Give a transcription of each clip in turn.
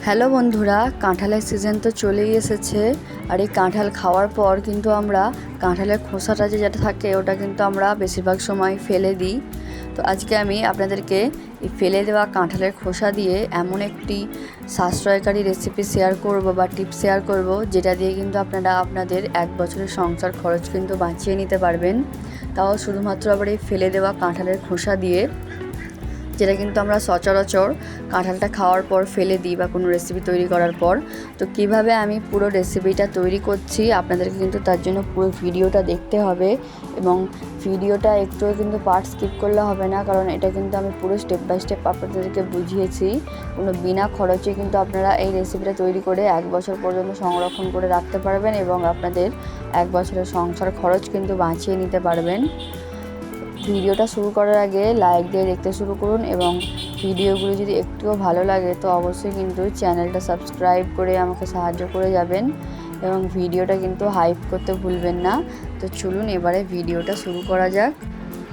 Hello বন্ধুরা, কাঁঠালের season তো চলেই এসেছে। আর এই কাঁঠাল খাওয়ার পর কিন্তু আমরা কাঁঠালের খোসাটা যেটা থাকে ওটা কিন্তু আমরা বেশিরভাগ সময় ফেলে দিই। তো আজকে আমি আপনাদেরকে এই ফেলে দেওয়া কাঁঠালের খোসা দিয়ে এমন একটি সাশ্রয়কারী রেসিপি শেয়ার করব বা টিপস শেয়ার করব, যেটা দিয়ে কিন্তু আপনারা আপনাদের 1 বছরের সংসার খরচ কিন্তু বাঁচিয়ে নিতে পারবেন। তাও শুধুমাত্র আবার এই ফেলে দেওয়া কাঁঠালের খোসা দিয়ে, যেটা কিন্তু আমরা সচরাচর কাঁঠালটা খাওয়ার পর ফেলে দিই বা কোনো রেসিপি তৈরি করার পর। তো কিভাবে আমি পুরো রেসিপিটা তৈরি করছি আপনাদেরকে কিন্তু তার জন্য পুরো ভিডিওটা দেখতে হবে, এবং ভিডিওটা একটুও কিন্তু পার্ট স্কিপ করলে হবে না, কারণ এটা কিন্তু আমি পুরো স্টেপ বাই স্টেপ আপনাদেরকে বুঝিয়েছি। কোনো বিনা খরচে কিন্তু আপনারা এই রেসিপিটা তৈরি করে 1 বছর পর্যন্ত সংরক্ষণ করে রাখতে পারবেন এবং আপনাদের 1 বছরের সংসার খরচ কিন্তু বাঁচিয়ে নিতে পারবেন। ভিডিওটা শুরু করার আগে লাইক দিয়ে দেখতে শুরু করুন, এবং ভিডিওগুলো যদি একটুও ভালো লাগে তো অবশ্যই কিন্তু চ্যানেলটা সাবস্ক্রাইব করে আমাকে সাহায্য করে যাবেন, এবং ভিডিওটা কিন্তু হাইপ করতে ভুলবেন না। তো চলুন এবারে ভিডিওটা শুরু করা যাক।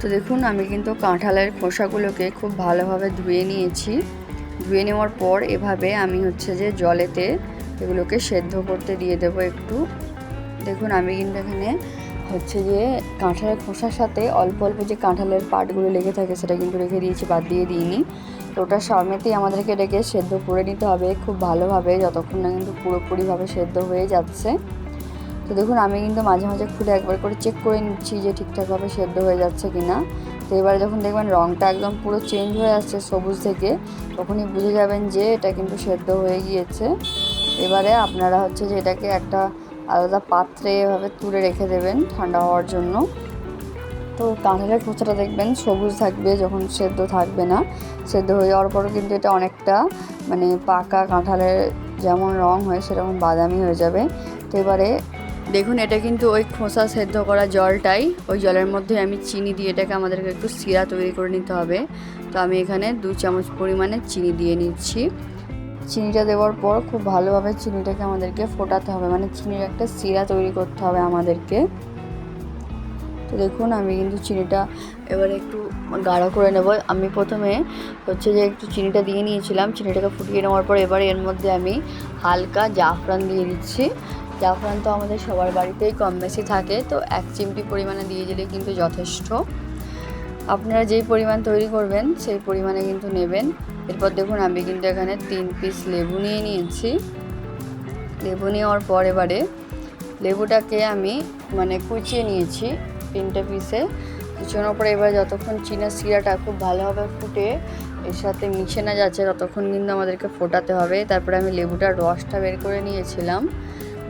তো দেখুন, আমি কিন্তু কাঁঠালের খোসাগুলোকে খুব ভালোভাবে ধুয়ে নিয়েছি। ধুয়ে নেওয়ার পর এভাবে আমি যে জলেতে এগুলোকে সেদ্ধ করতে দিয়ে দেবো একটু। দেখুন, আমি কিন্তু এখানে যে কাঁঠালের খোসার সাথে অল্প অল্প যে কাঁঠালের পাটগুলো লেগে থাকে সেটা কিন্তু রেখে দিয়েছি, বাদ দিয়ে দিইনি। তো ওটা সমেতেই আমাদেরকে এটাকে সেদ্ধ করে নিতে হবে খুব ভালোভাবে, যতক্ষণ না কিন্তু পুরোপুরিভাবে সেদ্ধ হয়ে যাচ্ছে। তো দেখুন, আমি কিন্তু মাঝে মাঝে খুলে একবার করে চেক করে নিচ্ছি যে ঠিকঠাকভাবে সেদ্ধ হয়ে যাচ্ছে কিনা। তো এবারে যখন দেখবেন রঙটা একদম পুরো চেঞ্জ হয়ে আসছে সবুজ থেকে, তখনই বুঝে যাবেন যে এটা কিন্তু সেদ্ধ হয়ে গিয়েছে। এবারে আপনারা যে এটাকে একটা আলাদা পাত্রে এভাবে তুলে রেখে দেবেন ঠান্ডা হওয়ার জন্য। তো কাঁঠালের খোসাটা দেখবেন সবুজ থাকবে যখন সেদ্ধ থাকবে না। সেদ্ধ হয়ে যাওয়ার পরও কিন্তু এটা অনেকটা পাকা কাঁঠালের যেমন রং হয় সেরকম বাদামি হয়ে যাবে। তো এবারে দেখুন, এটা কিন্তু ওই খোসা সেদ্ধ করা জলটাই, ওই জলের মধ্যে আমি চিনি দিয়ে এটাকে আমাদেরকে একটু সিরা তৈরি করে নিতে হবে। তো আমি এখানে 2 চামচ পরিমাণে চিনি দিয়ে নিচ্ছি। চিনিটা দেওয়ার পর খুব ভালোভাবে চিনিটাকে আমাদেরকে ফোটাতে হবে, চিনির একটা সিরা তৈরি করতে হবে আমাদেরকে। তো দেখুন, আমি কিন্তু চিনিটা এবারে একটু গাঢ় করে নেব। আমি প্রথমে যে একটু চিনিটা দিয়ে নিয়েছিলাম, চিনিটাকে ফুটিয়ে নেওয়ার পর এবারে এর মধ্যে আমি হালকা জাফরান দিয়ে দিচ্ছি। জাফরান তো আমাদের সবার বাড়িতেই কম বেশি থাকে, তো 1 চিমটি পরিমাণে দিয়ে দিলে কিন্তু যথেষ্ট। আপনারা যেই পরিমাণ তৈরি করবেন সেই পরিমাণে কিন্তু নেবেন। এরপর দেখুন, আমি কিন্তু এখানে 3 পিস লেবু নিয়ে নিয়েছি। লেবু নেওয়ার পর এবারে লেবুটাকে আমি কুচিয়ে নিয়েছি 3টে পিসে। কুচানোর পরে এবার যতক্ষণ চিনির সিরাটা খুব ভালোভাবে ফুটে এর সাথে মিশে না যাচ্ছে ততক্ষণ কিন্তু আমাদেরকে ফোটাতে হবে। তারপরে আমি লেবুটার রসটা বের করে নিয়েছিলাম।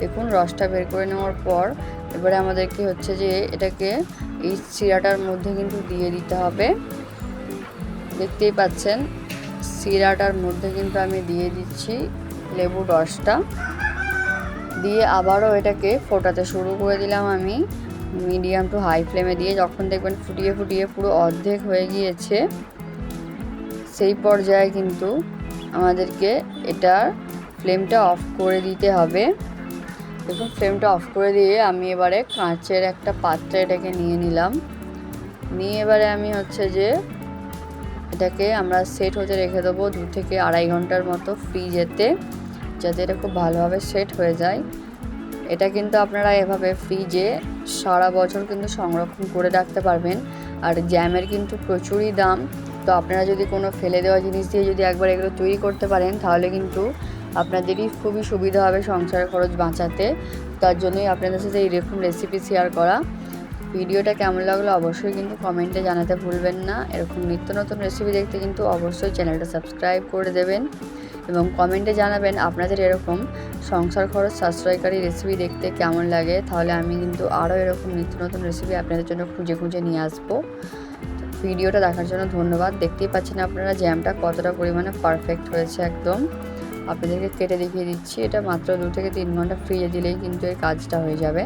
দেখুন, রসটা বের করে নেওয়ার পর এবারে আমাদেরকে যে এটাকে এই সিরাটার মধ্যে কিন্তু দিয়ে দিতে হবে। দেখতেই পাচ্ছেন, সিরাটার মধ্যে কিন্তু আমি দিয়ে দিচ্ছি লেবুর রসটা। দিয়ে আবারও এটাকে ফোটাতে শুরু করে দিলাম আমি মিডিয়াম টু হাই ফ্লেমে দিয়ে। যখন দেখবেন ফুটিয়ে ফুটিয়ে পুরো অর্ধেক হয়ে গিয়েছে, সেই পর্যায়ে কিন্তু আমাদেরকে এটার ফ্লেমটা অফ করে দিতে হবে। দেখুন, ফ্লেমটা অফ করে দিয়ে আমি এবারে কাঁচের একটা পাত্রে এটাকে নিয়ে নিলাম। নিয়ে এবারে আমি যে এটাকে আমরা সেট হতে রেখে দেবো 2 থেকে 2.5 ঘন্টার মতো ফ্রিজেতে, যাতে এটা খুব ভালোভাবে সেট হয়ে যায়। এটা কিন্তু আপনারা এভাবে ফ্রিজে সারা বছর কিন্তু সংরক্ষণ করে রাখতে পারবেন। আর জ্যামের কিন্তু প্রচুরই দাম। তো আপনারা যদি কোনো ফেলে দেওয়া জিনিস দিয়ে যদি একবার এগুলো তৈরি করতে পারেন তাহলে কিন্তু আপনাদেরই খুবই সুবিধা হবে সংসারের খরচ বাঁচাতে। তার জন্যই আপনাদের সাথে এইরকম রেসিপি শেয়ার করা। ভিডিওটা কেমন লাগলো অবশ্যই কিন্তু কমেন্টে জানাতে ভুলবেন না। এরকম নিত্য নতুন রেসিপি দেখতে কিন্তু অবশ্যই চ্যানেলটা সাবস্ক্রাইব করে দেবেন, এবং কমেন্টে জানাবেন আপনাদের এরকম সংসার খরচ সাশ্রয়কারী রেসিপি দেখতে কেমন লাগে। তাহলে আমি কিন্তু আরও এরকম নিত্য নতুন রেসিপি আপনাদের জন্য খুঁজে খুঁজে নিয়ে আসবো। ভিডিওটা দেখার জন্য ধন্যবাদ। দেখতেই পাচ্ছেন আপনারা জ্যামটা কতটা পরিমাণে পারফেক্ট হয়েছে একদম। আপনাদেরকে কেটে দেখিয়ে দিচ্ছি। এটা মাত্র 2 থেকে 3 ঘন্টা ফ্রিজে দিলেই কিন্তু এর কাজটা হয়ে যাবে।